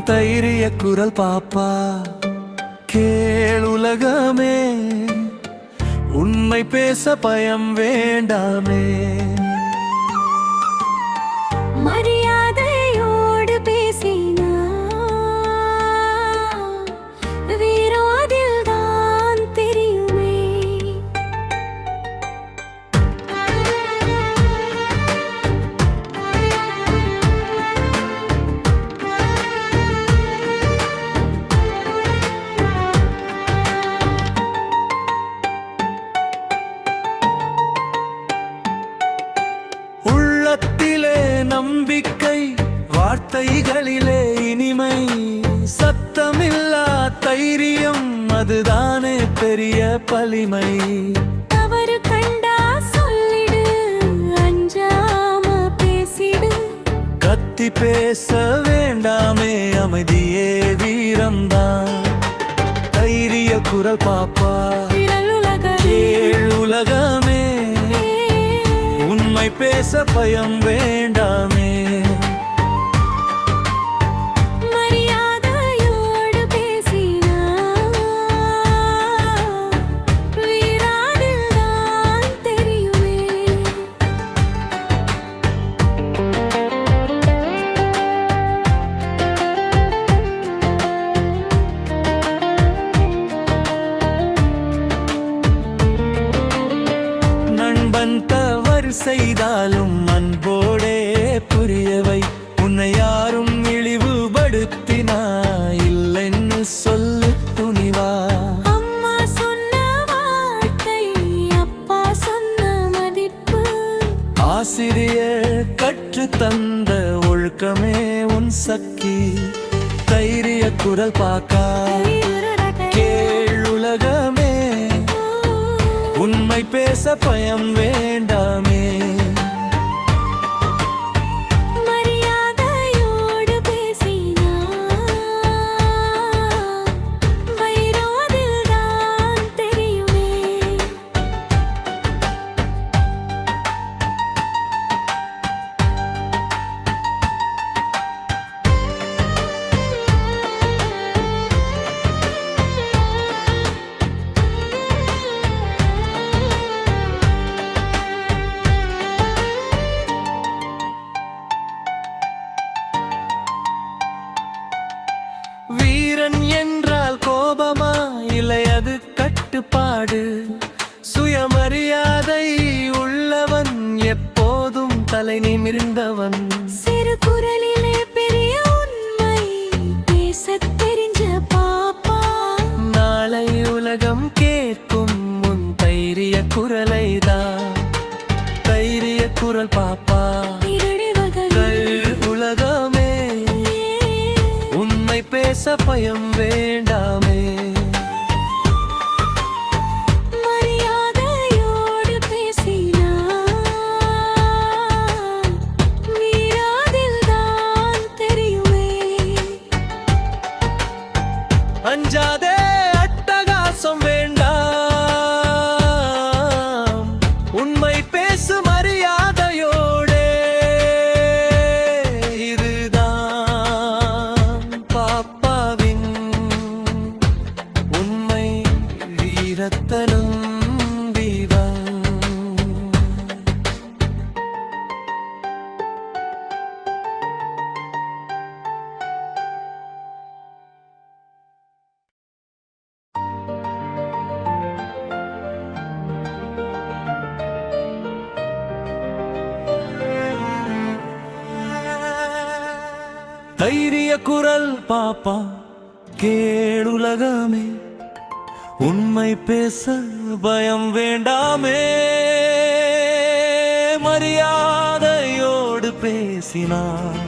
தைரிய குரல் பாப்பா கேளுலகமே, உண்மை பேச பயம் வேண்டாமே. மரியாதையோடு பேசினா வீரோதில் தான் தெரியுமே. உள்ளத்திலே நம்பிக்கை, வார்த்தைகளிலே இனிமை, சத்தமில்லா தைரியம், அதுதானே பெரிய பலிமை. தவறு கண்டா சொல்லிடு, அஞ்சாம பேசிடு. கத்தி பேச வேண்டாமே, அமைதியே வீரம்தான். தைரிய குரல் பாப்பா கேளுலகமே, உண்மை பேச பயம் வேண்டாமே. மரியாதையோடு பேசினா வீராதில் தான் தெரியுமே. நண்பன் தவறு செய்தாலும் அன்போடே புரியவை, உன்னை யாரும் இழிவுபடுத்தினா இல்லைன்னு சொல்லு துணிவா. அம்மா சொன்ன வார்த்தை, அப்பா சொன்ன மதிப்பு, ஆசிரியர் கற்று தந்த ஒழுக்கமே உன் சக்தி. தைரிய குரல் பாக்கா கேளுலகமே, உண்மை பேச பயம் வேண்டாமே. மரியாதையோடு பேசினா வைரோதில் தான் தெரியுமே. வீரன் என்றால் கோபமா, இல்லை அது கட்டுப்பாடு. சுயமரியாதை உள்ளவன் எப்போதும் தலை நிமிர்ந்தவன். சிறு குரலிலே பெரிய உண்மை பேசத் தெரிஞ்ச பாப்பா. நாளை உலகம் கேட்கும் உன் தைரிய குரலைதான். தைரிய குரல் பாப்பா உலகமே, உண்மை பேச பயம் வேண்டாமே. மரியாதையோடு பேசினா வீராதில் தான் தெரியுமே. அஞ்சாதே, அட்டகாசம் வேண்டாம், உண்மை பேசு மரியாதையோடே. இதுதான் பாப்பாவின் உண்மை வீரத்தனம் வீரம். தைரிய குரல் பாப்பா கேளுலகமே, உண்மை பேச பயம் வேண்டாமே. மரியாதையோடு பேசினார்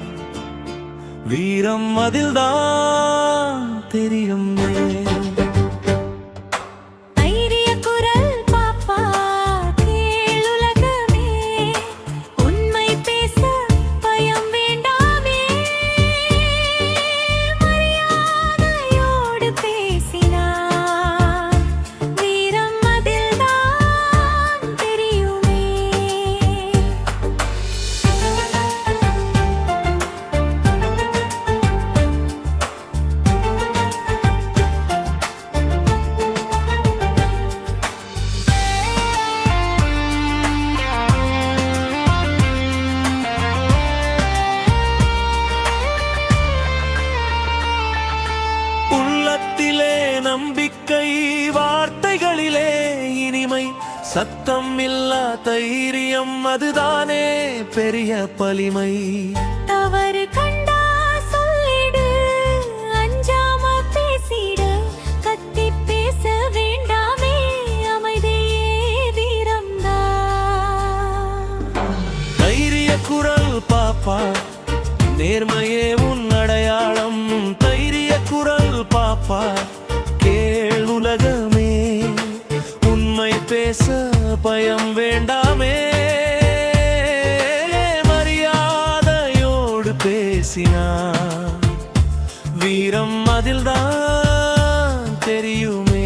வீரம் அதில்தான் தெரியுமே. தைரிய குரல் பாப்பா கேளுலகமே, உண்மை பேச பயம் வேண்டாமே. மரியாதையோடு பேசினா வீரம் அதில் தான் தெரியுமே. தைரியம் அதுதானே பெரிய பலிமை. தவறு கண்டா சொல்லிடு, அஞ்சாம பேசிடு, கத்தி பேச வேண்டாமே, அமைதியே வீரம்தான். தைரிய குரல் பாப்பா, நேர்மையே உன் அடையாளம். தைரிய குரல் பாப்பா, கேள் உலகமே, உண்மை பேச பயம் வேண்டாமே. மரியாதையோடு பேசினார், வீரம் அதில்தான் தெரியுமே.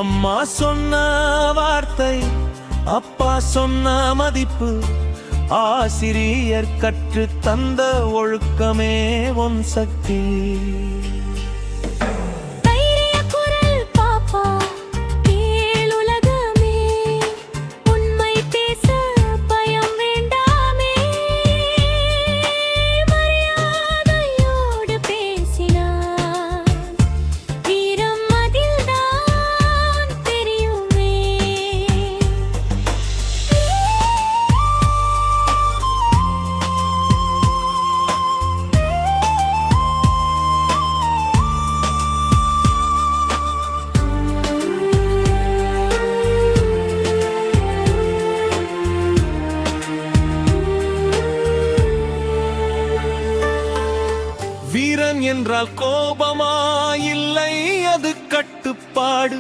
அம்மா சொன்ன வார்த்தை, அப்பா சொன்ன மதிப்பு, ஆசிரியர் கற்று தந்த ஒழுக்கமே உன் சக்தி. தைரிய குரல் பாப்பா, கேள் உலகமே, உண்மை பேச பயம் வேண்டாமே. மரியாதையோடு பேசினார், வீரம் அதில்தான் தெரியுமே. வீரன் என்றால் கோபமா இல்லை, அது கட்டுப்பாடு.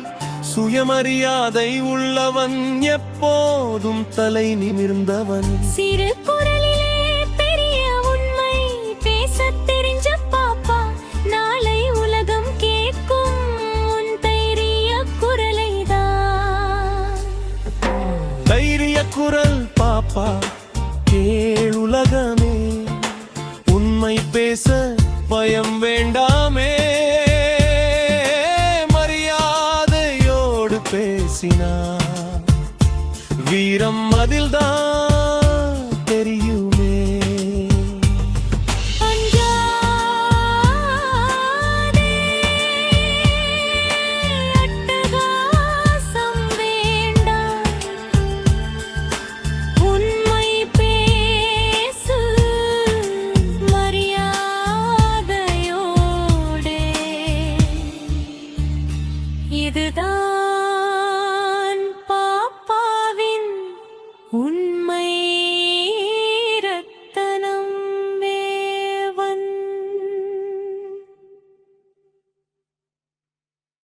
சுயமரியாதை உள்ளவன், எப்போதும் தலை நிமிர்ந்தவன். சிறு குரலிலே பெரிய உண்மை பேசத் தெரிஞ்ச பாப்பா, நாளை உலகம் கேட்கும் உன் தைரிய குரலைதான். தைரிய குரல் பாப்பா, கேள் உலகமே, உண்மை பேச பயம் வேண்டாம்.